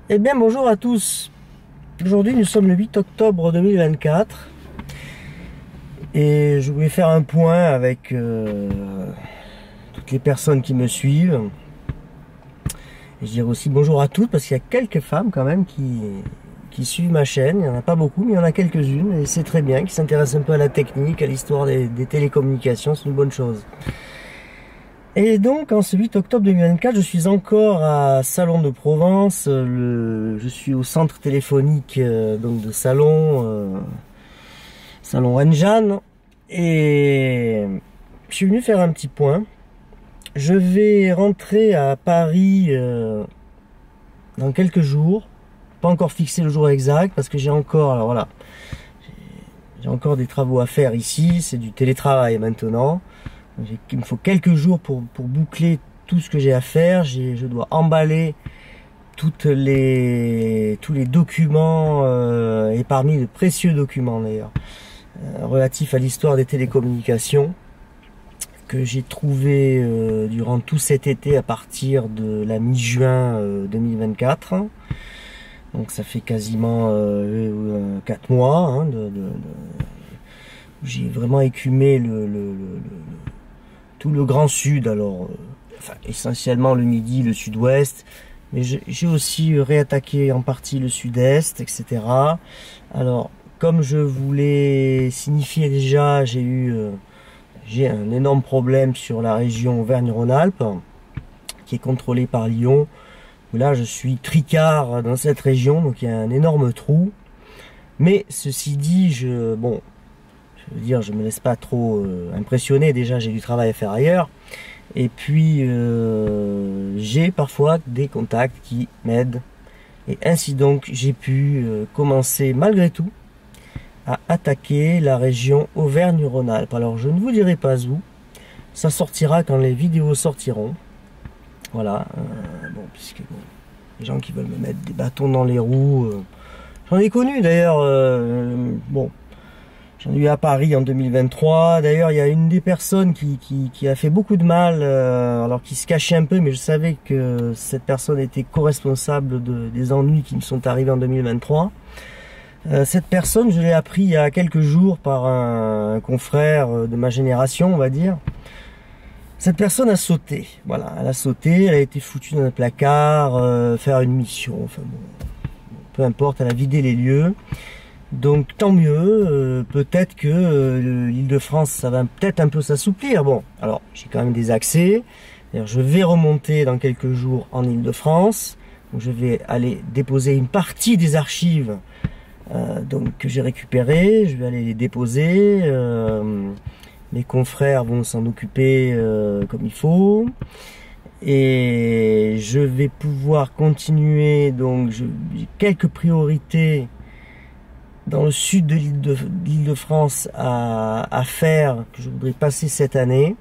Eh bien bonjour à tous. Aujourd'hui nous sommes le 8 octobre 2024 et je voulais faire un point avec toutes les personnes qui me suivent. Et je dirais aussi bonjour à toutes parce qu'il y a quelques femmes quand même qui suivent ma chaîne. Il n'y en a pas beaucoup mais il y en a quelques-unes et c'est très bien, qui s'intéressent un peu à la technique, à l'histoire des télécommunications, c'est une bonne chose. Et donc, en ce 8 octobre 2024, je suis encore à Salon de Provence. Je suis au centre téléphonique donc de Salon Rennes. Et je suis venu faire un petit point. Je vais rentrer à Paris dans quelques jours. Pas encore fixé le jour exact parce que j'ai encore, alors voilà, j'ai encore des travaux à faire ici. C'est du télétravail maintenant. Il me faut quelques jours pour boucler tout ce que j'ai à faire. Je dois emballer tous les documents, et parmi de précieux documents d'ailleurs, relatifs à l'histoire des télécommunications, que j'ai trouvé durant tout cet été à partir de la mi-juin 2024. Donc ça fait quasiment 4 mois hein, j'ai vraiment écumé tout le Grand Sud, alors enfin, essentiellement le Midi, le Sud-Ouest, mais j'ai aussi réattaqué en partie le Sud-Est, etc. Alors, comme je vous l'ai signifié déjà, j'ai un énorme problème sur la région Auvergne-Rhône-Alpes, qui est contrôlée par Lyon, où là je suis tricard dans cette région, donc il y a un énorme trou. Mais ceci dit, je veux dire, je me laisse pas trop impressionner. Déjà, j'ai du travail à faire ailleurs. Et puis, j'ai parfois des contacts qui m'aident. Et ainsi donc, j'ai pu commencer malgré tout à attaquer la région Auvergne-Rhône-Alpes. Alors, je ne vous dirai pas où. Ça sortira quand les vidéos sortiront. Voilà. Puisque les gens qui veulent me mettre des bâtons dans les roues, j'en ai connu d'ailleurs. J'en ai eu à Paris en 2023. D'ailleurs, il y a une des personnes qui a fait beaucoup de mal, alors qui se cachait un peu, mais je savais que cette personne était co-responsable des ennuis qui me sont arrivés en 2023. Cette personne, je l'ai appris il y a quelques jours par un confrère de ma génération, on va dire. Cette personne a sauté. Voilà, elle a sauté, elle a été foutue dans un placard, faire une mission. Enfin bon, peu importe, elle a vidé les lieux. Donc tant mieux, peut-être que l'Île-de-France, ça va peut-être un peu s'assouplir. Bon, alors j'ai quand même des accès. Je vais remonter dans quelques jours en Île-de-France. Donc je vais aller déposer une partie des archives que j'ai récupérées. Je vais aller les déposer. Mes confrères vont s'en occuper comme il faut. Et je vais pouvoir continuer. Donc j'ai quelques priorités dans le sud de l'Île-de-France à faire, que je voudrais passer cette année.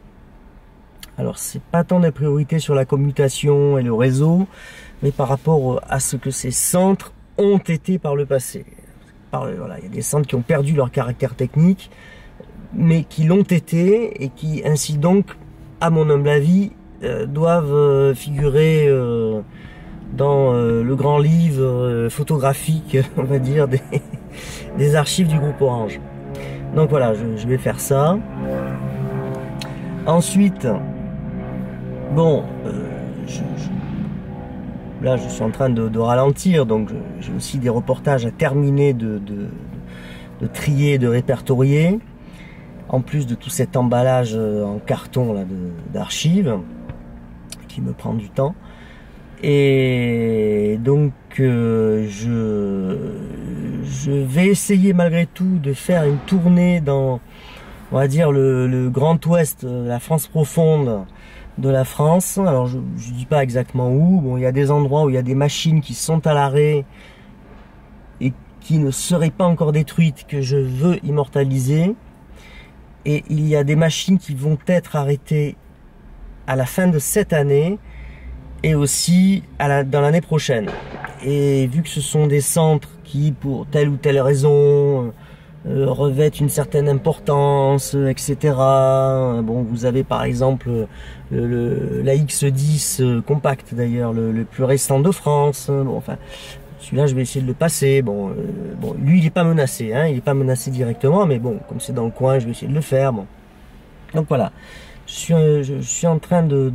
Alors c'est pas tant des priorités sur la commutation et le réseau, mais par rapport à ce que ces centres ont été par le passé. Voilà, il y a des centres qui ont perdu leur caractère technique, mais qui l'ont été et qui ainsi donc, à mon humble avis, doivent figurer dans le grand livre photographique, on va dire, des archives du groupe Orange. Donc voilà, je vais faire ça. Ensuite, bon, là je suis en train de ralentir, donc j'ai aussi des reportages à terminer de trier, de répertorier, en plus de tout cet emballage en carton là d'archives qui me prend du temps. Et donc je vais essayer malgré tout de faire une tournée dans, on va dire, le Grand Ouest, la France profonde de la France. Alors je dis pas exactement où. Bon, il y a des endroits où il y a des machines qui sont à l'arrêt et qui ne seraient pas encore détruites, que je veux immortaliser. Et il y a des machines qui vont être arrêtées à la fin de cette année et aussi dans l'année prochaine. Et vu que ce sont des centres qui, pour telle ou telle raison, revêtent une certaine importance, etc. Bon, vous avez par exemple la X10 compact d'ailleurs, le plus récent de France. Bon, enfin, celui-là, je vais essayer de le passer. Bon, lui, il n'est pas menacé, hein, il n'est pas menacé directement, mais bon, comme c'est dans le coin, je vais essayer de le faire. Bon, donc voilà. Je suis en train de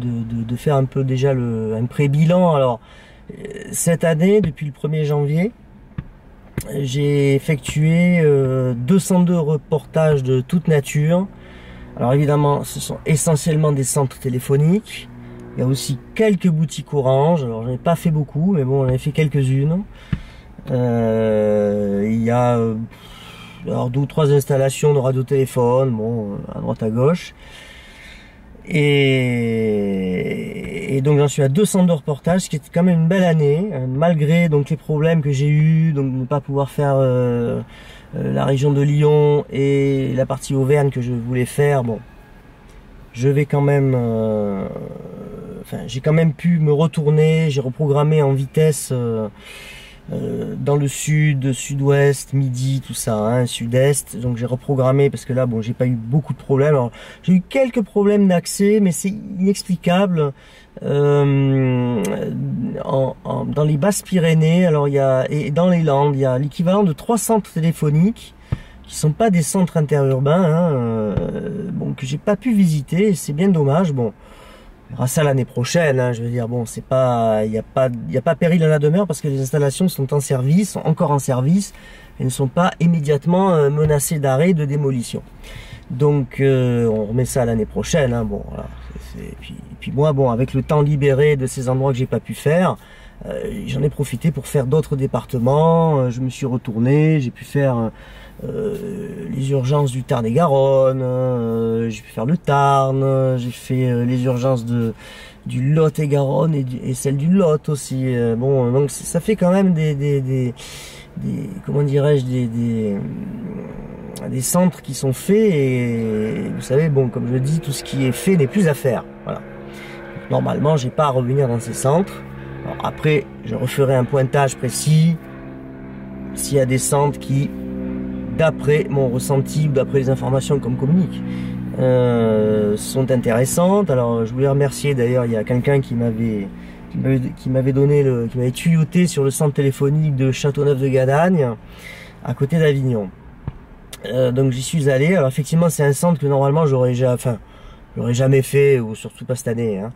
faire un peu déjà un pré-bilan. Alors, cette année, depuis le 1er janvier, j'ai effectué 202 reportages de toute nature. Alors évidemment, ce sont essentiellement des centres téléphoniques. Il y a aussi quelques boutiques Orange. Alors j'en ai pas fait beaucoup, mais bon, j'en ai fait quelques-unes. Il y a alors 2 ou 3 installations de radiotéléphone, bon, à droite à gauche. Et donc j'en suis à 202 reportages, ce qui est quand même une belle année, malgré donc les problèmes que j'ai eu, donc de ne pas pouvoir faire la région de Lyon et la partie Auvergne que je voulais faire. Bon, je vais quand même, enfin j'ai quand même pu me retourner, j'ai reprogrammé en vitesse dans le sud, sud-ouest, midi, tout ça, hein, sud-est. Donc j'ai reprogrammé parce que là, bon, j'ai pas eu beaucoup de problèmes. Alors, j'ai eu quelques problèmes d'accès, mais c'est inexplicable. Dans les Basses-Pyrénées, alors et dans les Landes, il y a l'équivalent de 3 centres téléphoniques qui sont pas des centres interurbains, hein, bon, que j'ai pas pu visiter. C'est bien dommage. Bon. On verra ça l'année prochaine, hein, je veux dire, bon, c'est pas, il y a pas péril à la demeure parce que les installations sont en service, sont encore en service, et ne sont pas immédiatement menacées d'arrêt, de démolition. Donc, on remet ça l'année prochaine, hein, bon, voilà. Et puis moi, bon, avec le temps libéré de ces endroits que j'ai pas pu faire, j'en ai profité pour faire d'autres départements. Je me suis retourné, j'ai pu faire les urgences du Tarn-et-Garonne, j'ai pu faire le Tarn, j'ai fait les urgences du Lot-et-Garonne et celle du Lot aussi. Bon, donc ça fait quand même des comment dirais-je, des centres qui sont faits, et vous savez, bon, comme je dis, tout ce qui est fait n'est plus à faire. Voilà. Normalement, j'ai pas à revenir dans ces centres. Alors après, je referai un pointage précis s'il y a des centres qui, d'après mon ressenti ou d'après les informations qu'on me communique, sont intéressantes. Alors je voulais remercier d'ailleurs, il y a quelqu'un qui m'avait tuyauté sur le centre téléphonique de Châteauneuf-de-Gadagne, à côté d'Avignon. Donc j'y suis allé. Alors effectivement, c'est un centre que normalement j'aurais jamais fait, ou surtout pas cette année, hein.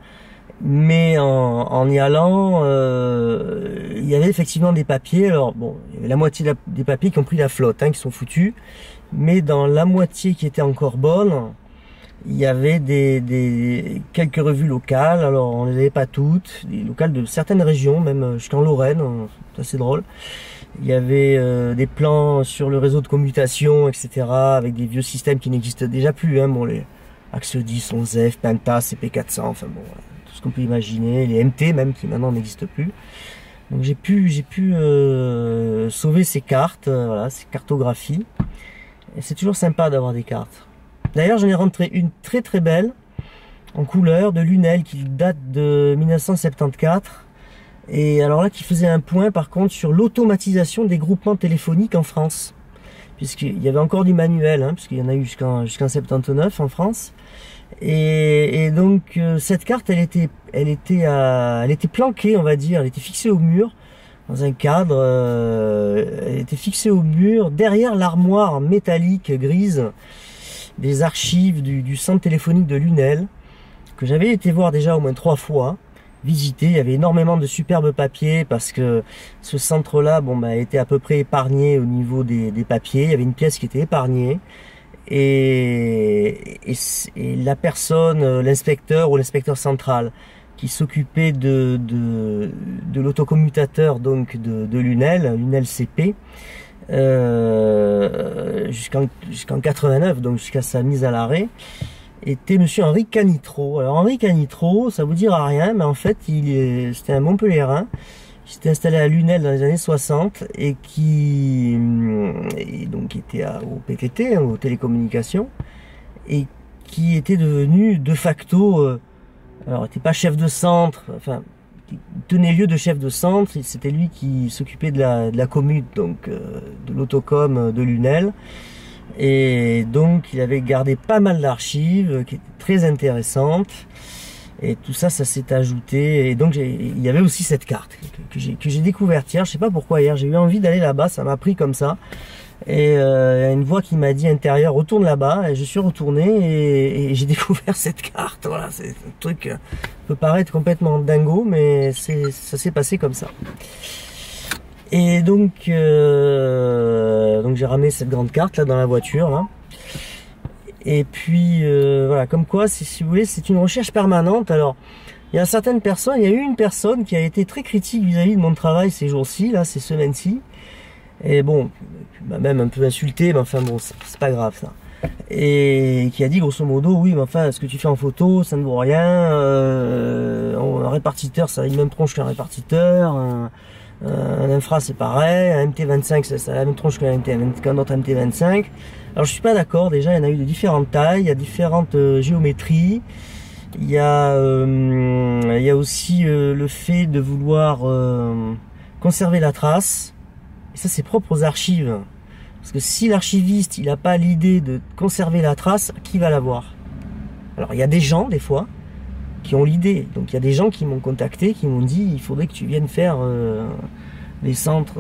Mais en y allant, il y avait effectivement des papiers. Alors bon, il y avait la moitié des papiers qui ont pris la flotte, hein, qui sont foutus. Mais dans la moitié qui était encore bonne, il y avait quelques revues locales. Alors on les avait pas toutes, des locales de certaines régions, même jusqu'en Lorraine, c'est assez drôle. Il y avait des plans sur le réseau de commutation, etc., avec des vieux systèmes qui n'existent déjà plus, hein, bon, les Axe 10, 11F, Penta, CP400, enfin bon, tout ce qu'on peut imaginer, les MT même, qui maintenant n'existent plus. Donc j'ai pu sauver ces cartes, voilà, ces cartographies. Et c'est toujours sympa d'avoir des cartes. D'ailleurs, j'en ai rentré une très très belle, en couleur, de Lunel, qui date de 1974. Et alors là, qui faisait un point par contre sur l'automatisation des groupements téléphoniques en France. Puisqu'il y avait encore du manuel, hein, puisqu'il y en a eu jusqu'en 79 en France. Et donc cette carte, elle était planquée, on va dire, elle était fixée au mur, dans un cadre, elle était fixée au mur, derrière l'armoire métallique grise des archives du centre téléphonique de Lunel, que j'avais été voir déjà au moins 3 fois, visiter. Il y avait énormément de superbes papiers, parce que ce centre-là, bon, bah, était à peu près épargné au niveau des papiers. Il y avait une pièce qui était épargnée. Et la personne, l'inspecteur ou l'inspecteur central qui s'occupait de l'autocommutateur donc de Lunel CP, jusqu'en 89, donc jusqu'à sa mise à l'arrêt, était monsieur Henri Canitro. Alors Henri Canitro, ça vous dira rien, mais en fait c'était un Montpelliérain qui s'était installé à Lunel dans les années 60 et qui était au PTT, hein, aux télécommunications, et qui était devenu de facto, alors il n'était pas chef de centre, enfin il tenait lieu de chef de centre. C'était lui qui s'occupait de la commute, donc de l'autocom de Lunel. Et donc il avait gardé pas mal d'archives qui étaient très intéressantes. Et tout ça, ça s'est ajouté. Et donc il y avait aussi cette carte que j'ai découverte hier. Je sais pas pourquoi hier, j'ai eu envie d'aller là-bas, ça m'a pris comme ça. Et il y a une voix qui m'a dit intérieur, retourne là-bas. Et je suis retourné et j'ai découvert cette carte. Voilà, c'est un truc qui peut paraître complètement dingo, mais ça s'est passé comme ça. Et donc j'ai ramené cette grande carte là dans la voiture là. Et puis voilà, comme quoi, si vous voulez, c'est une recherche permanente. Alors, il y a certaines personnes, il y a eu une personne qui a été très critique vis-à-vis de mon travail ces jours-ci, là, ces semaines-ci. Et bon, il m'a même un peu insulté, mais enfin bon, c'est pas grave ça. Et qui a dit grosso modo, oui, mais enfin, ce que tu fais en photo, ça ne vaut rien. Un répartiteur, ça a une même tronche qu'un répartiteur. Un infra c'est pareil, un MT25 ça a la même tronche qu'un autre MT25. Alors je suis pas d'accord, déjà il y en a eu de différentes tailles, il y a différentes géométries. Il y a aussi le fait de vouloir conserver la trace. Et ça c'est propre aux archives. Parce que si l'archiviste il n'a pas l'idée de conserver la trace, qui va l'avoir? Alors il y a des gens des fois qui ont l'idée. Donc il y a des gens qui m'ont contacté, qui m'ont dit il faudrait que tu viennes faire les centres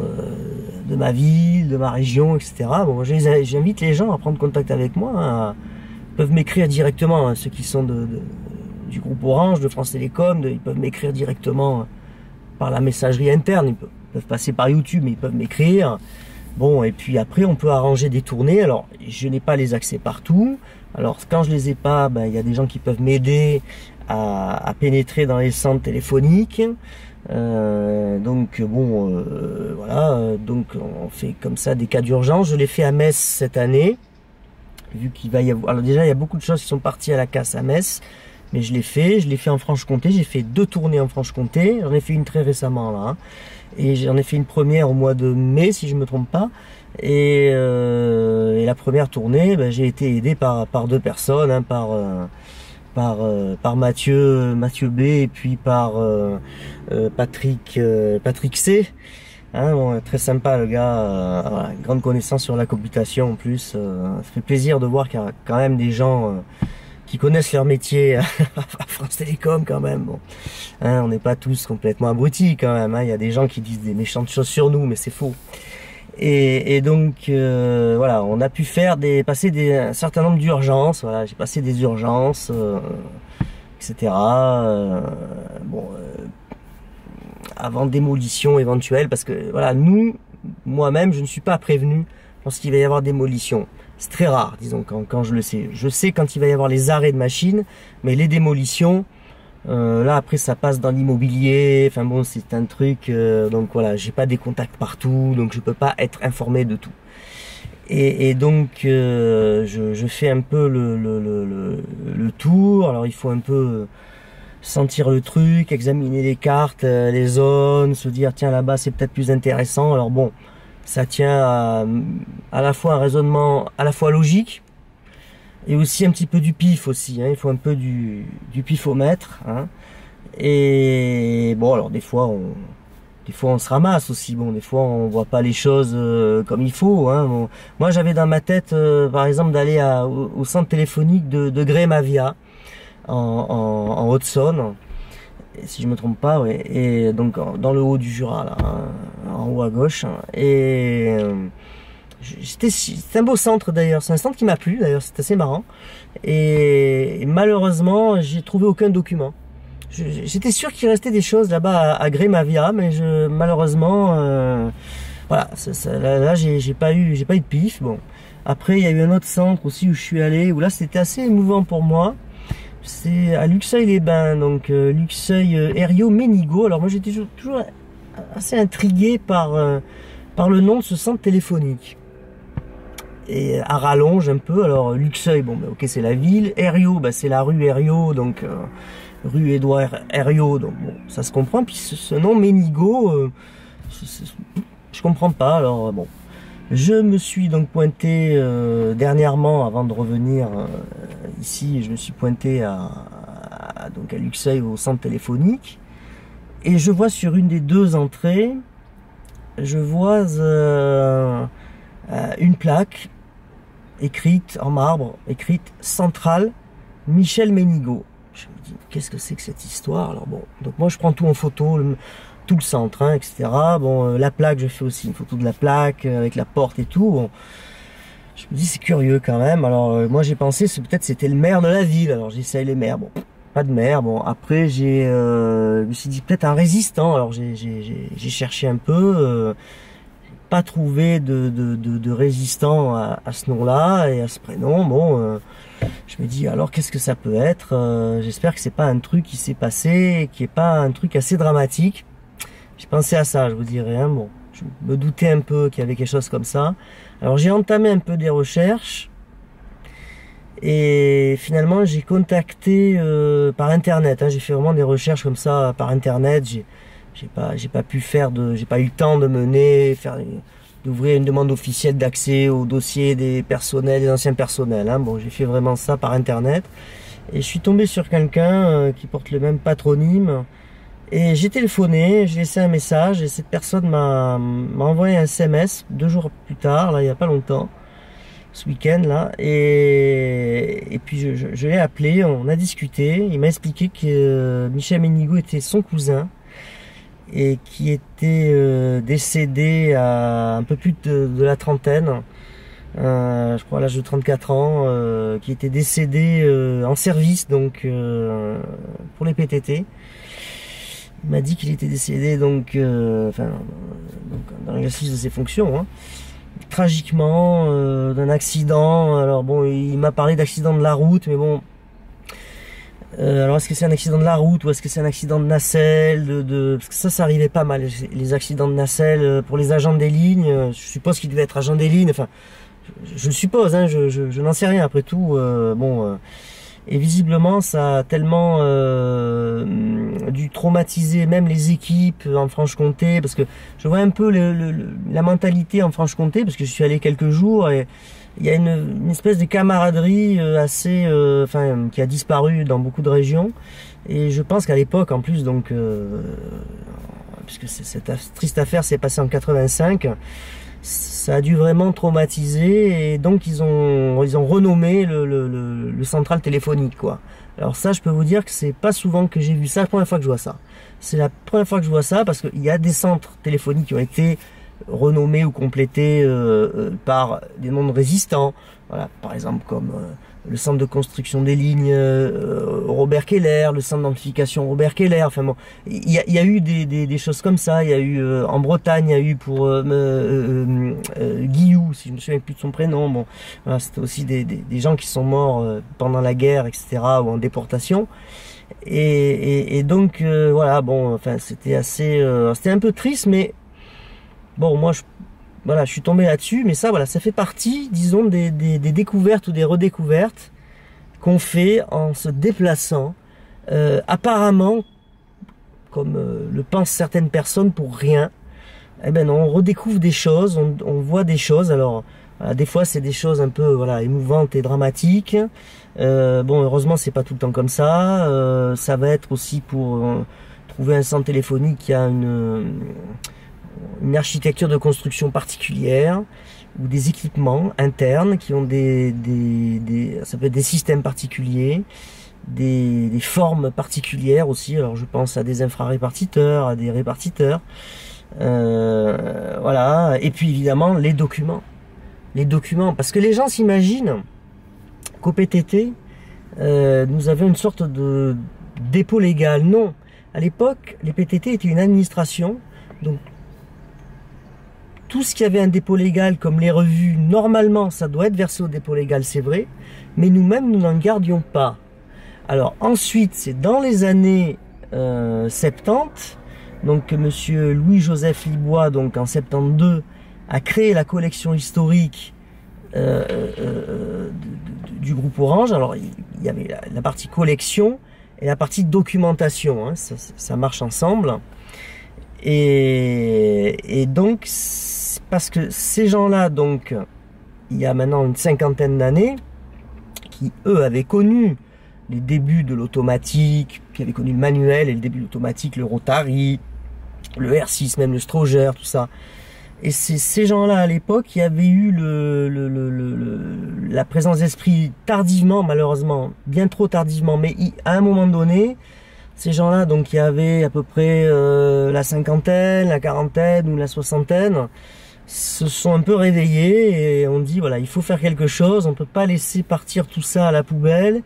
de ma ville, de ma région, etc. Bon, j'invite les gens à prendre contact avec moi. Hein. Ils peuvent m'écrire directement, hein, ceux qui sont du groupe Orange, de France Télécom, ils peuvent m'écrire directement par la messagerie interne. Ils peuvent passer par YouTube, mais ils peuvent m'écrire. Bon, et puis après, on peut arranger des tournées. Alors, je n'ai pas les accès partout. Alors, quand je les ai pas, ben, il y a des gens qui peuvent m'aider à pénétrer dans les centres téléphoniques. Donc bon, voilà. Donc on fait comme ça des cas d'urgence. Je l'ai fait à Metz cette année, vu qu'il va y avoir. Alors déjà, il y a beaucoup de choses qui sont parties à la casse à Metz, mais je l'ai fait en Franche-Comté. J'ai fait 2 tournées en Franche-Comté. J'en ai fait une très récemment là, hein. Et j'en ai fait une première au mois de mai, si je me trompe pas. Et la première tournée, ben, j'ai été aidé par 2 personnes, hein, par Mathieu B et puis par Patrick C. Hein, bon, très sympa le gars, voilà, une grande connaissance sur la computation en plus. Ça fait plaisir de voir qu'il y a quand même des gens qui connaissent leur métier à France Télécom quand même. Bon, hein, on n'est pas tous complètement abrutis quand même. Hein, il y a des gens qui disent des méchantes choses sur nous, mais c'est faux. Et donc voilà, on a pu passer un certain nombre d'urgences. Voilà, j'ai passé des urgences, etc. Bon, avant démolition éventuelle, parce que voilà, moi-même, je ne suis pas prévenu lorsqu'il va y avoir démolition. C'est très rare, disons, quand je le sais. Je sais quand il va y avoir les arrêts de machines, mais les démolitions, là après ça passe dans l'immobilier, enfin bon c'est un truc, donc voilà, j'ai pas des contacts partout, donc je peux pas être informé de tout. Et donc je fais un peu le tour. Alors il faut un peu sentir le truc, examiner les cartes, les zones, se dire tiens là-bas c'est peut-être plus intéressant. Alors bon, ça tient à la fois un raisonnement à la fois logique, et aussi un petit peu du pif aussi, hein. Il faut un peu du pifomètre, hein. Et bon, alors des fois on se ramasse aussi. Bon, des fois on voit pas les choses comme il faut, hein. Bon, moi j'avais dans ma tête par exemple d'aller au centre téléphonique de Grémavia en Haute-Saône, si je me trompe pas, ouais. Et donc dans le haut du Jura là, hein, en haut à gauche, hein. Et c'est un beau centre d'ailleurs, c'est un centre qui m'a plu d'ailleurs, c'est assez marrant. Et malheureusement, j'ai trouvé aucun document. J'étais sûr qu'il restait des choses là-bas à Grémavia, mais malheureusement, voilà, là j'ai pas eu de pif. Bon, après il y a eu un autre centre aussi où je suis allé, où là c'était assez émouvant pour moi. C'est à Luxeuil-les-Bains, donc Luxeuil-Herriot-Ménigaud. Alors moi j'étais toujours assez intrigué par le nom de ce centre téléphonique. Et à rallonge un peu. Alors Luxeuil, bon ben ok c'est la ville, Herriot, ben, c'est la rue Herriot, donc rue Édouard Herriot, donc bon ça se comprend. Puis ce nom Ménigaud, je comprends pas. Alors bon, je me suis donc pointé dernièrement, avant de revenir ici, je me suis pointé donc à Luxeuil au centre téléphonique, et je vois sur une des 2 entrées, je vois une plaque. écrite en marbre, écrite Centrale Michel Ménigaud. Je me dis, qu'est-ce que c'est que cette histoire? Alors bon, donc moi je prends tout en photo, tout le centre, hein, etc. Bon, la plaque, je fais aussi une photo de la plaque avec la porte et tout. Bon, je me dis, c'est curieux quand même. Alors moi j'ai pensé, peut-être c'était le maire de la ville. Alors j'essaye les maires. Bon, pas de maire. Bon, après je me suis dit peut-être un résistant. Alors j'ai cherché un peu. Pas trouvé de résistant à ce nom-là et à ce prénom. Bon, je me dis alors qu'est-ce que ça peut être? J'espère que c'est pas un truc qui s'est passé, qui est pas un truc assez dramatique. J'ai pensé à ça, je vous dirais. Hein, bon, je me doutais un peu qu'il y avait quelque chose comme ça. Alors j'ai entamé un peu des recherches et finalement j'ai contacté par internet. Hein, j'ai fait vraiment des recherches comme ça par internet. J'ai pas pu faire j'ai pas eu le temps de d'ouvrir une demande officielle d'accès au dossier des personnels, des anciens personnels. Hein. Bon, j'ai fait vraiment ça par internet. Et je suis tombé sur quelqu'un qui porte le même patronyme. Et j'ai téléphoné, j'ai laissé un message et cette personne m'a envoyé un SMS 2 jours plus tard, là, il y a pas longtemps, ce week-end là. Et puis je l'ai appelé, on a discuté. Il m'a expliqué que Michel Ménigaud était son cousin. Et qui était décédé à un peu plus de la trentaine, je crois à l'âge de 34 ans, qui était décédé en service donc pour les PTT. Il m'a dit qu'il était décédé donc, donc dans l'exercice de ses fonctions, hein, tragiquement d'un accident. Alors bon, il m'a parlé d'accident de la route, mais bon. Alors est-ce que c'est un accident de la route ou est-ce que c'est un accident de nacelle parce que ça arrivait pas mal, les accidents de nacelle pour les agents des lignes. Je suppose qu'il devait être agent des lignes, enfin je le suppose, hein, je n'en sais rien après tout. Et visiblement ça a tellement dû traumatiser même les équipes en Franche-Comté, parce que je vois un peu la mentalité en Franche-Comté, parce que je suis allé quelques jours et il y a une espèce de camaraderie assez, qui a disparu dans beaucoup de régions. Et je pense qu'à l'époque, en plus, donc, puisque cette triste affaire s'est passée en 85, ça a dû vraiment traumatiser. Et donc, ils ont renommé le central téléphonique, quoi. Alors ça, je peux vous dire que c'est pas souvent que j'ai vu ça. La première fois que je vois ça. C'est la première fois que je vois ça, parce qu'il y a des centres téléphoniques qui ont été renommés ou complétés par des noms de résistants, voilà, par exemple comme le centre de construction des lignes Robert Keller, le centre d'amplification Robert Keller. Enfin bon, il y a eu des choses comme ça. Il y a eu en Bretagne, il y a eu pour Guillou, si je me souviens plus de son prénom. Bon, voilà, c'était aussi des gens qui sont morts pendant la guerre, etc., ou en déportation. Et donc voilà, bon, enfin c'était assez, c'était un peu triste, mais bon, moi, voilà, je suis tombé là-dessus, mais ça, voilà, ça fait partie, disons, des découvertes ou des redécouvertes qu'on fait en se déplaçant, apparemment, comme le pensent certaines personnes, pour rien. Eh ben non, on redécouvre des choses, on voit des choses. Alors, voilà, des fois, c'est des choses un peu, voilà, émouvantes et dramatiques. Bon, heureusement, c'est pas tout le temps comme ça. Ça va être aussi pour trouver un centre téléphonique qui a une architecture de construction particulière ou des équipements internes qui ont ça peut être des systèmes particuliers, des formes particulières aussi. Alors je pense à des infrarépartiteurs, à des répartiteurs, voilà. Et puis évidemment les documents, parce que les gens s'imaginent qu'au PTT nous avions une sorte de dépôt légal. Non, à l'époque les PTT étaient une administration, donc tout ce qui avait un dépôt légal, comme les revues, normalement, ça doit être versé au dépôt légal, c'est vrai, mais nous-mêmes, nous n'en gardions pas. Alors ensuite, c'est dans les années 70, donc monsieur Louis-Joseph Libois, donc en 72, a créé la collection historique du groupe Orange. Alors il y avait la partie collection et la partie documentation, hein, ça marche ensemble. Et donc, parce que ces gens-là, donc, il y a maintenant une 50aine d'années, qui, eux, avaient connu les débuts de l'automatique, qui avaient connu le manuel et le début de l'automatique, le Rotary, le R6, même le Strowger, tout ça. Et c'est ces gens-là à l'époque qui avaient eu la présence d'esprit tardivement, malheureusement, bien trop tardivement, mais à un moment donné, ces gens-là, donc qui avaient à peu près la cinquantaine, la quarantaine ou la soixantaine, se sont un peu réveillés et on dit voilà, il faut faire quelque chose, on peut pas laisser partir tout ça à la poubelle,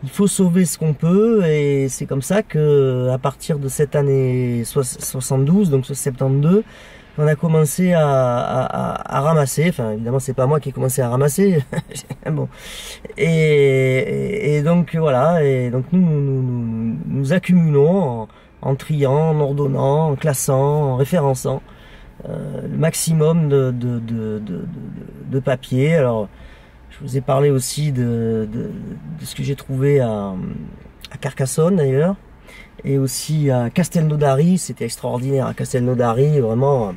il faut sauver ce qu'on peut, et c'est comme ça que à partir de cette année 72, donc 72, on a commencé à ramasser. Enfin, évidemment, c'est pas moi qui ai commencé à ramasser. Bon, et donc voilà, et donc nous accumulons en triant, en ordonnant, en classant, en référençant le maximum de papier. Alors, je vous ai parlé aussi de ce que j'ai trouvé à Carcassonne d'ailleurs, et aussi à Castelnaudary. C'était extraordinaire à Castelnaudary, vraiment un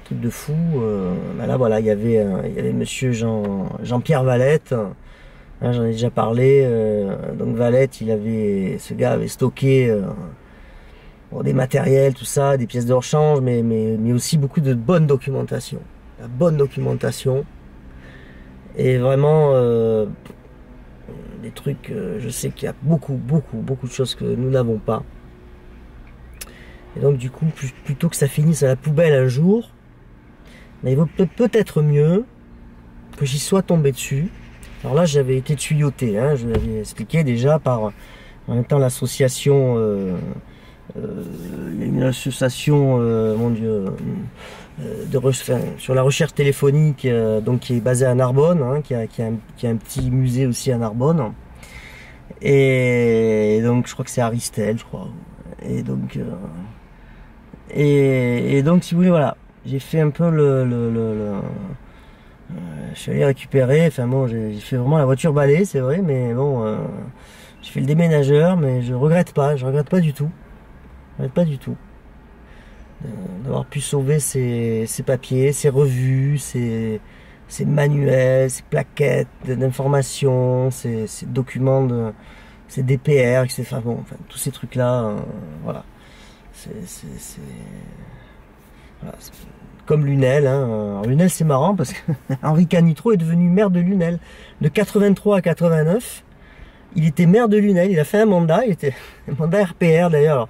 truc de fou. Là voilà, il y avait monsieur Jean-Pierre Valette, hein, j'en ai déjà parlé. Donc Valette, ce gars avait stocké des matériels, tout ça, des pièces de rechange, mais aussi beaucoup de bonne documentation. La bonne documentation. Et vraiment, des trucs, je sais qu'il y a beaucoup de choses que nous n'avons pas. Et donc du coup, plutôt que ça finisse à la poubelle un jour, mais il vaut peut-être mieux que j'y sois tombé dessus. Alors là, j'avais été tuyauté, hein, je l'avais expliqué déjà par, en même temps, l'association, une association, mon Dieu, sur la recherche téléphonique, donc qui est basée à Narbonne, hein, qui a un petit musée aussi à Narbonne, et donc je crois que c'est Aristel, je crois, et donc si vous voulez, voilà, j'ai fait un peu je suis allé récupérer, enfin bon, j'ai fait vraiment la voiture balai, c'est vrai, mais bon, j'ai fait le déménageur, mais je regrette pas du tout. Pas du tout d'avoir pu sauver ces papiers, ces revues, ces manuels, ces plaquettes d'informations, ces documents, ces DPR, etc. Enfin bon, enfin, tous ces trucs là, voilà. Voilà, comme Lunel, hein. Alors, Lunel, c'est marrant parce que Henri Canitro est devenu maire de Lunel de 83 à 89. Il était maire de Lunel, il a fait un mandat, il était un mandat RPR d'ailleurs.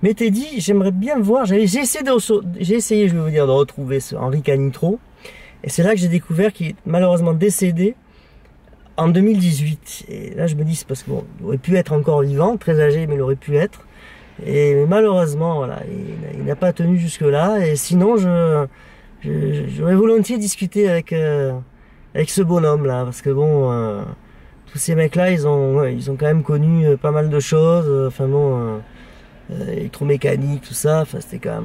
Mais t'es dit, j'aimerais bien voir, j'ai essayé, je vais vous dire, de retrouver ce Henri Canitro, et c'est là que j'ai découvert qu'il est malheureusement décédé en 2018. Et là, je me dis, c'est parce que bon, il aurait pu être encore vivant, très âgé, mais il aurait pu être. Et malheureusement, voilà, il n'a pas tenu jusque là. Et sinon, j'aurais volontiers discuté avec ce bonhomme là, parce que bon, tous ces mecs là, ils ont quand même connu pas mal de choses. Enfin bon. Électromécanique, tout ça, enfin c'était quand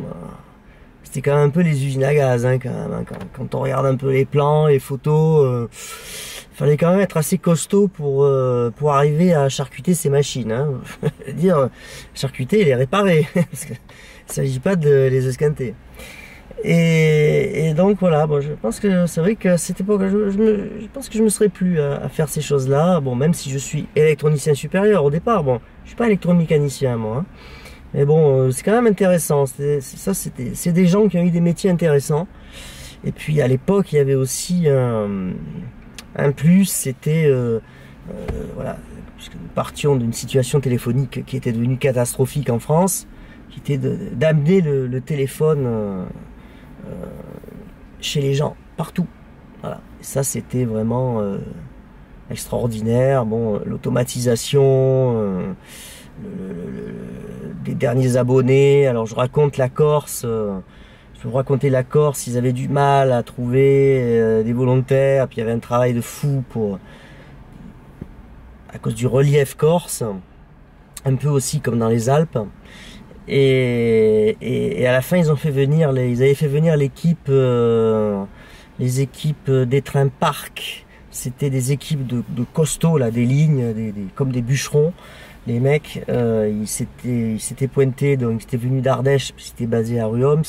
même un peu les usines à gaz, hein, quand même, hein, quand on regarde un peu les plans, les photos, fallait quand même être assez costaud pour arriver à charcuter ces machines, hein. Dire charcuter et les réparer, parce que il s'agit pas de les esquinter. Et donc voilà, bon, je pense que c'est vrai qu'à cette époque, je pense que je me serais plu à faire ces choses-là. Bon, même si je suis électronicien supérieur au départ, bon, je suis pas électromécanicien moi, hein. Mais bon, c'est quand même intéressant. C'est des gens qui ont eu des métiers intéressants. Et puis à l'époque, il y avait aussi un plus, c'était voilà, puisque nous partions d'une situation téléphonique qui était devenue catastrophique en France, qui était d'amener le téléphone chez les gens, partout. Voilà. Et ça, c'était vraiment extraordinaire. Bon, l'automatisation. Des derniers abonnés. Alors je raconte la Corse, je vais vous raconter la Corse, ils avaient du mal à trouver des volontaires, puis il y avait un travail de fou à cause du relief corse, un peu aussi comme dans les Alpes, et à la fin ils avaient fait venir l'équipe, les équipes des trains parcs. C'était des équipes de costauds là, des lignes, comme des bûcherons. Les mecs, ils s'étaient pointés, donc ils étaient venus d'Ardèche, puis ils étaient basés à Ruoms,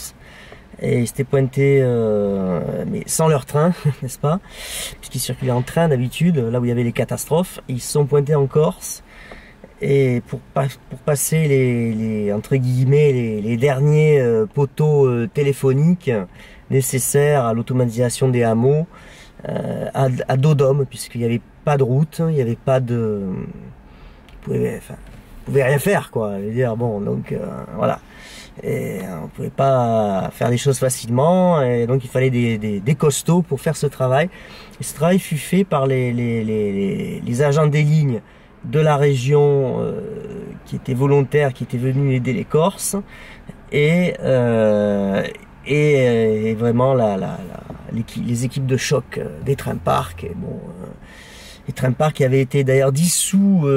et ils s'étaient pointés, mais sans leur train, n'est-ce pas, puisqu'ils circulaient en train d'habitude, là où il y avait les catastrophes. Ils se sont pointés en Corse, et pour passer entre guillemets, les derniers poteaux téléphoniques nécessaires à l'automatisation des hameaux à dos d'homme, puisqu'il n'y avait pas de route, il n'y avait pas de... Vous pouvez rien faire, quoi. Je veux dire, bon, donc voilà. Et on pouvait pas faire les choses facilement, et donc il fallait des costauds pour faire ce travail. Et ce travail fut fait par les agents des lignes de la région qui étaient volontaires, qui étaient venus aider les Corses, et vraiment les équipes de choc des trains parcs. Et bon, les trains parcs qui avaient été d'ailleurs dissous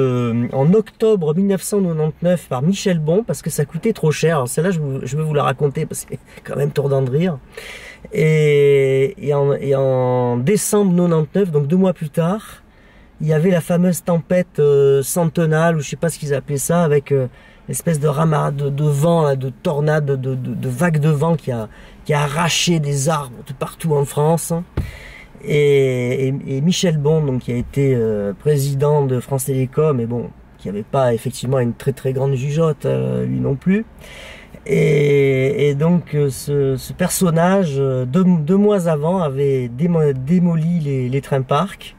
en octobre 1999 par Michel Bon parce que ça coûtait trop cher. Alors celle-là, je vais vous la raconter parce que c'est quand même tordant de rire. Et en décembre 99, donc 2 mois plus tard, il y avait la fameuse tempête centenale, ou je sais pas ce qu'ils appelaient ça, avec l'espèce de ramade de vent, là, de tornade, de vagues de vent qui a arraché des arbres de partout en France. Et Michel Bon, donc, qui a été président de France Télécom, et bon, qui n'avait pas effectivement une très grande jugeote, lui non plus. Et donc ce personnage, deux mois avant, avait démoli les trains parcs,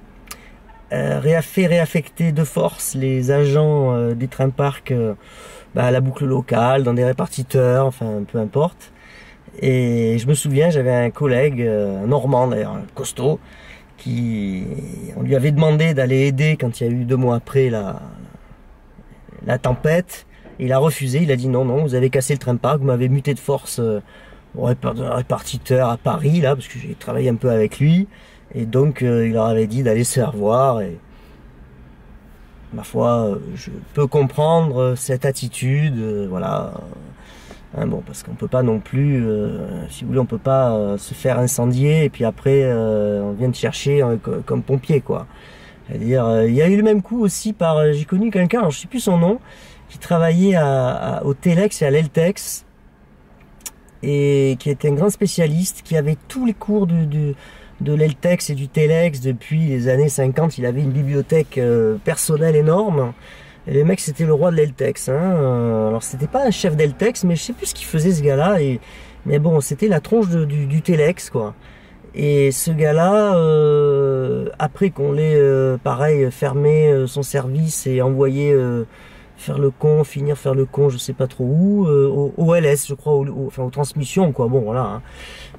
fait réaffecter de force les agents des trains parcs à la boucle locale, dans des répartiteurs, enfin peu importe. Et je me souviens, j'avais un collègue, un Normand d'ailleurs, un costaud, on lui avait demandé d'aller aider quand il y a eu 2 mois après la tempête. Il a refusé, il a dit non, vous avez cassé le train parc, vous m'avez muté de force au répartiteur à Paris, là, parce que j'ai travaillé un peu avec lui. Et donc il leur avait dit d'aller se faire voir. Et ma foi, je peux comprendre cette attitude, voilà. Bon, parce qu'on peut pas non plus, si vous voulez, on peut pas se faire incendier et puis après on vient te chercher comme pompier, quoi. C'est-à-dire, il y a eu le même coup aussi j'ai connu quelqu'un, alors je sais plus son nom, qui travaillait au Telex et à l'Eltex et qui était un grand spécialiste, qui avait tous les cours de l'Eltex et du Telex depuis les années 50. Il avait une bibliothèque personnelle énorme. Et le mec, c'était le roi de l'Eltex. Alors, c'était pas un chef d'Eltex, mais je sais plus ce qu'il faisait, ce gars-là. Mais bon, c'était la tronche du Telex, quoi. Et ce gars-là, après qu'on l'ait, pareil, fermé son service et envoyé finir faire le con, je sais pas trop où, au LS, je crois, enfin aux transmissions, quoi. Bon, voilà.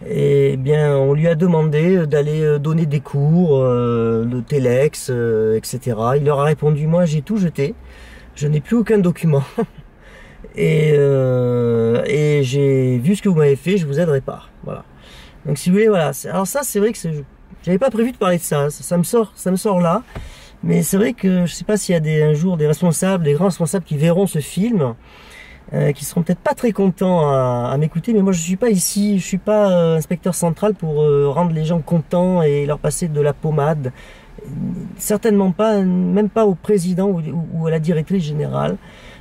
Et bien, on lui a demandé d'aller donner des cours de Telex, etc. Il leur a répondu, moi, j'ai tout jeté. Je n'ai plus aucun document. et j'ai vu ce que vous m'avez fait, je vous aiderai pas. Voilà. Donc si vous voulez, voilà. Alors ça, c'est vrai que j'avais pas prévu de parler de ça. Ça me sort là. Mais c'est vrai que je sais pas s'il y a un jour des grands responsables qui verront ce film, qui seront peut-être pas très contents à m'écouter. Mais moi, je suis pas ici, je suis pas inspecteur central pour rendre les gens contents et leur passer de la pommade. Certainement pas, même pas au président ou à la directrice générale.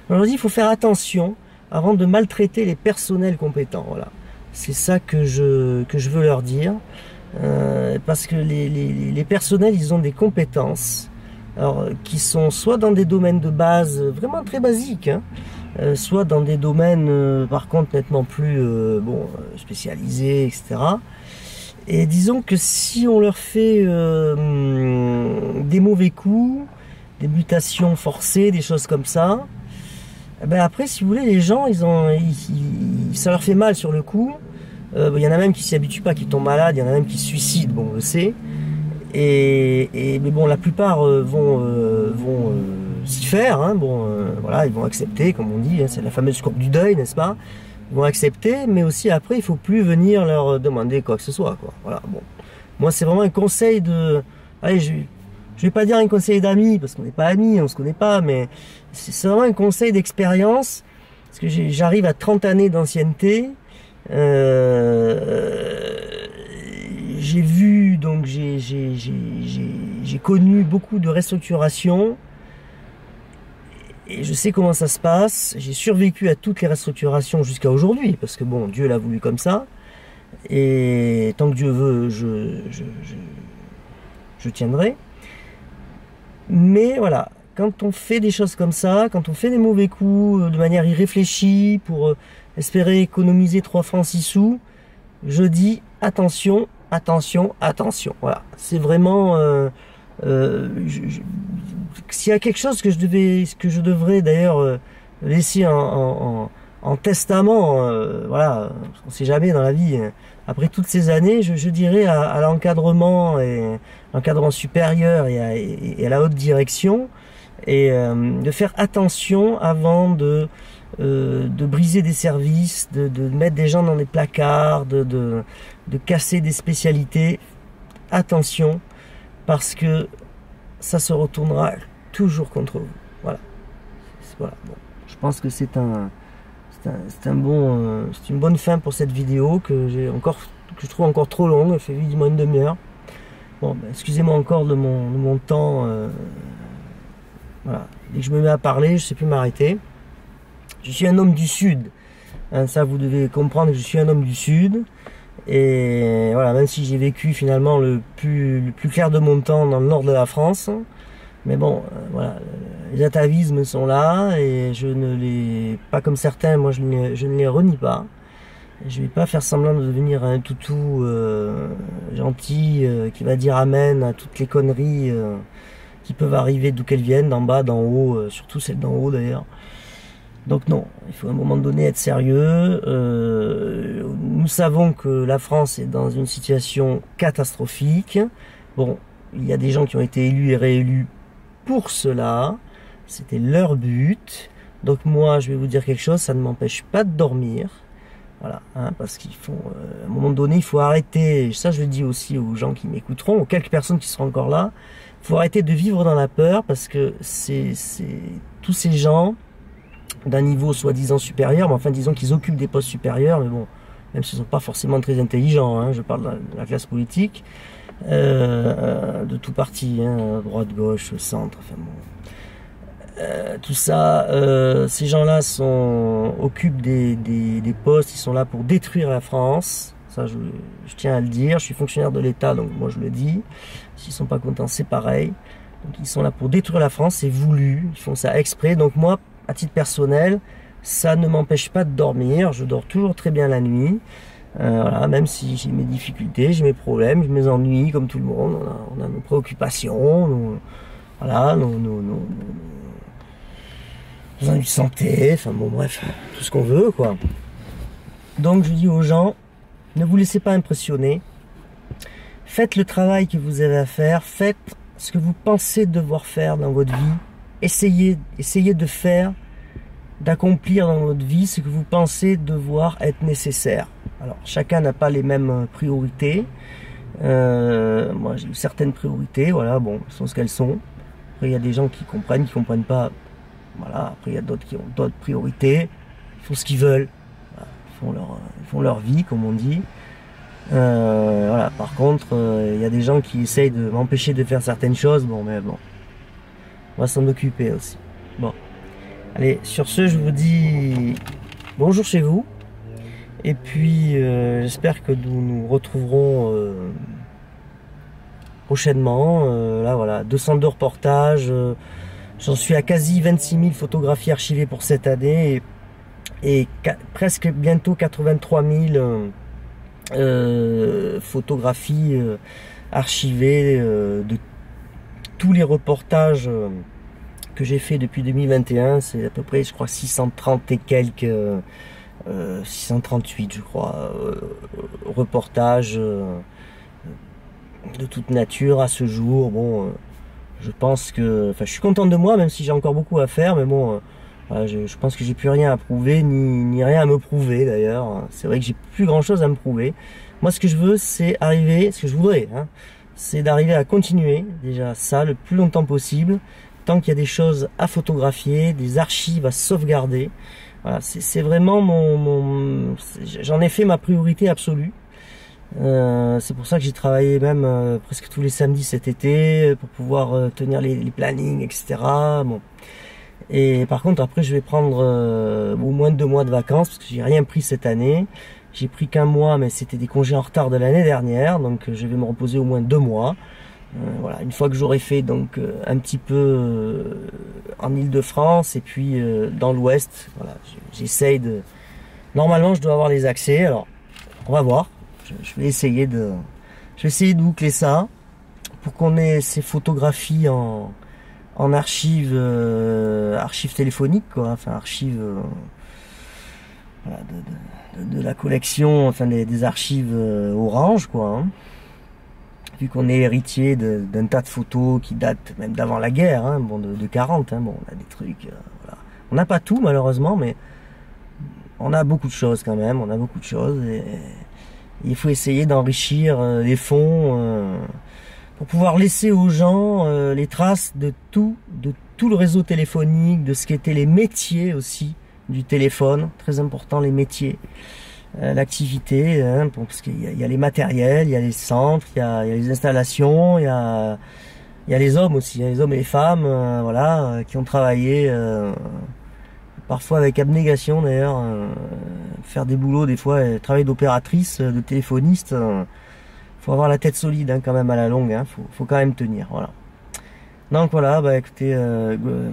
Je leur dis, il faut faire attention avant de maltraiter les personnels compétents. Voilà, c'est ça que je veux leur dire, parce que les personnels, ils ont des compétences, alors qui sont soit dans des domaines de base vraiment très basiques, soit dans des domaines par contre nettement plus spécialisés, etc. Et disons que si on leur fait des mauvais coups, des mutations forcées, des choses comme ça, ben après, si vous voulez, les gens, ça leur fait mal sur le coup. Il y en a même qui s'y habituent pas, qui tombent malades, il y en a même qui se suicident, bon, on le sait. Mais bon, la plupart vont s'y faire, voilà, ils vont accepter, comme on dit, c'est la fameuse courbe du deuil, n'est-ce pas? Ils vont accepter, mais aussi après, il faut plus venir leur demander quoi que ce soit, quoi. Voilà, bon. Moi, c'est vraiment un conseil allez, je vais pas dire un conseil d'amis, parce qu'on n'est pas amis, on se connaît pas, mais c'est vraiment un conseil d'expérience, parce que j'arrive à 30 années d'ancienneté. J'ai vu, donc j'ai connu beaucoup de restructurations. Et je sais comment ça se passe, j'ai survécu à toutes les restructurations jusqu'à aujourd'hui, parce que bon, Dieu l'a voulu comme ça, et tant que Dieu veut, je tiendrai. Mais voilà, quand on fait des choses comme ça, quand on fait des mauvais coups de manière irréfléchie, pour espérer économiser 3 francs 6 sous, je dis, attention, attention, attention. Voilà, c'est vraiment s'il y a quelque chose que je devrais d'ailleurs laisser en testament, voilà, on sait jamais dans la vie. Après toutes ces années, je dirais à l'encadrement et l'encadrement supérieur et à la haute direction, et de faire attention avant de briser des services, de mettre des gens dans des placards, de casser des spécialités. Attention, parce que ça se retournera toujours contre vous. Voilà. Voilà. Bon. Je pense que c'est une bonne fin pour cette vidéo que je trouve encore trop longue. Elle fait vite-moi une demi-heure. Bon, ben, excusez-moi encore de mon temps. Voilà. Dès que je me mets à parler, je sais plus m'arrêter. Je suis un homme du Sud. Hein, ça, vous devez comprendre que je suis un homme du Sud. Et voilà, même si j'ai vécu finalement le plus clair de mon temps dans le nord de la France. Mais bon, voilà, les atavismes sont là et je ne les... Pas comme certains, moi je ne les renie pas. Je vais pas faire semblant de devenir un toutou gentil qui va dire amen à toutes les conneries qui peuvent arriver d'où qu'elles viennent, d'en bas, d'en haut, surtout celles d'en haut d'ailleurs. Donc non, il faut à un moment donné être sérieux. Nous savons que la France est dans une situation catastrophique. Bon, il y a des gens qui ont été élus et réélus pour cela. C'était leur but. Donc moi, je vais vous dire quelque chose, ça ne m'empêche pas de dormir. Voilà, hein, parce qu'il faut, à un moment donné, il faut arrêter, ça je le dis aussi aux gens qui m'écouteront, aux quelques personnes qui seront encore là, il faut arrêter de vivre dans la peur, parce que c'est tous ces gens d'un niveau soi-disant supérieur, mais enfin disons qu'ils occupent des postes supérieurs, mais bon, même s'ils ne sont pas forcément très intelligents, hein, je parle de la classe politique, de tout parti, hein, droite, gauche, centre, enfin bon. Tout ça, ces gens-là occupent des postes, ils sont là pour détruire la France. Ça, je tiens à le dire. Je suis fonctionnaire de l'État, donc moi je le dis. S'ils sont pas contents, c'est pareil. Donc ils sont là pour détruire la France, c'est voulu. Ils font ça exprès. Donc moi, à titre personnel, ça ne m'empêche pas de dormir. Je dors toujours très bien la nuit. Voilà, même si j'ai mes difficultés, j'ai mes problèmes, j'ai mes ennuis, comme tout le monde. On a nos préoccupations, voilà, nos ennuis de santé, enfin bon bref, tout ce qu'on veut quoi. Donc je dis aux gens, ne vous laissez pas impressionner, faites le travail que vous avez à faire, faites ce que vous pensez devoir faire dans votre vie, essayez de faire, d'accomplir dans votre vie ce que vous pensez devoir être nécessaire. Alors chacun n'a pas les mêmes priorités, moi j'ai certaines priorités, voilà, bon, elles sont ce qu'elles sont. Après il y a des gens qui comprennent pas. Voilà, après il y a d'autres qui ont d'autres priorités, ils font ce qu'ils veulent, voilà, ils font leur vie comme on dit. Voilà, par contre, il y a des gens qui essayent de m'empêcher de faire certaines choses, bon mais bon, on va s'en occuper aussi. Bon, allez, sur ce je vous dis bonjour chez vous, et puis j'espère que nous nous retrouverons prochainement. Là voilà, 202 reportages. J'en suis à quasi 26 000 photographies archivées pour cette année et presque bientôt 83 000 photographies archivées de tous les reportages que j'ai fait depuis 2021. C'est à peu près, je crois, 630 et quelques, 638 je crois, reportages de toute nature à ce jour. Bon, je pense que, enfin, je suis content de moi, même si j'ai encore beaucoup à faire, mais bon, voilà, je pense que j'ai plus rien à prouver, ni rien à me prouver d'ailleurs. C'est vrai que j'ai plus grand chose à me prouver. Moi, ce que je veux, c'est arriver, ce que je voudrais, hein, c'est d'arriver à continuer, déjà ça, le plus longtemps possible, tant qu'il y a des choses à photographier, des archives à sauvegarder. Voilà, c'est vraiment j'en ai fait ma priorité absolue. C'est pour ça que j'ai travaillé même presque tous les samedis cet été pour pouvoir tenir les plannings, etc. Bon. Et par contre après je vais prendre au moins 2 mois de vacances parce que j'ai rien pris cette année. J'ai pris qu'1 mois, mais c'était des congés en retard de l'année dernière, donc je vais me reposer au moins 2 mois. Voilà, une fois que j'aurai fait donc un petit peu en Île-de-France et puis dans l'Ouest, voilà, j'essaye de. Normalement je dois avoir les accès, alors on va voir. je vais essayer de boucler ça pour qu'on ait ces photographies en archives téléphoniques, quoi, enfin archives voilà, de la collection, enfin des archives Orange, quoi, hein. Vu qu'on est héritier d'un tas de photos qui datent même d'avant la guerre, hein, bon, de 40, hein, bon, on a des trucs, voilà. On n'a pas tout malheureusement, mais on a beaucoup de choses quand même, on a beaucoup de choses, et il faut essayer d'enrichir les fonds pour pouvoir laisser aux gens les traces de tout le réseau téléphonique, de ce qu'étaient les métiers aussi du téléphone, très important les métiers. L'activité, hein, parce qu'il y a les matériels, il y a les centres, il y a les installations, il y a les hommes aussi, il y a les hommes et les femmes, voilà, qui ont travaillé parfois avec abnégation d'ailleurs, faire des boulots des fois, travailler d'opératrice, de téléphoniste, faut avoir la tête solide hein, quand même à la longue, hein, faut quand même tenir, voilà. Donc voilà, bah écoutez,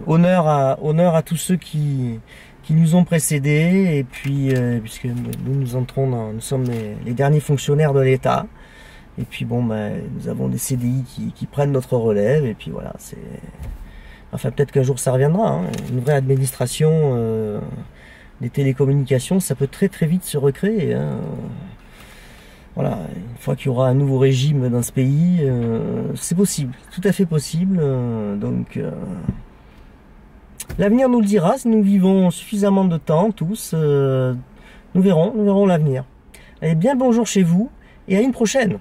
honneur à tous ceux qui nous ont précédés, et puis puisque nous sommes les derniers fonctionnaires de l'État, et puis bon, bah, nous avons des CDI qui prennent notre relève, et puis voilà, c'est, enfin peut-être qu'un jour ça reviendra, hein, une vraie administration des télécommunications, ça peut très très vite se recréer, hein. Voilà, une fois qu'il y aura un nouveau régime dans ce pays, c'est possible, tout à fait possible, donc l'avenir nous le dira, si nous vivons suffisamment de temps, tous, nous verrons l'avenir. Allez, bien le bonjour chez vous, et à une prochaine.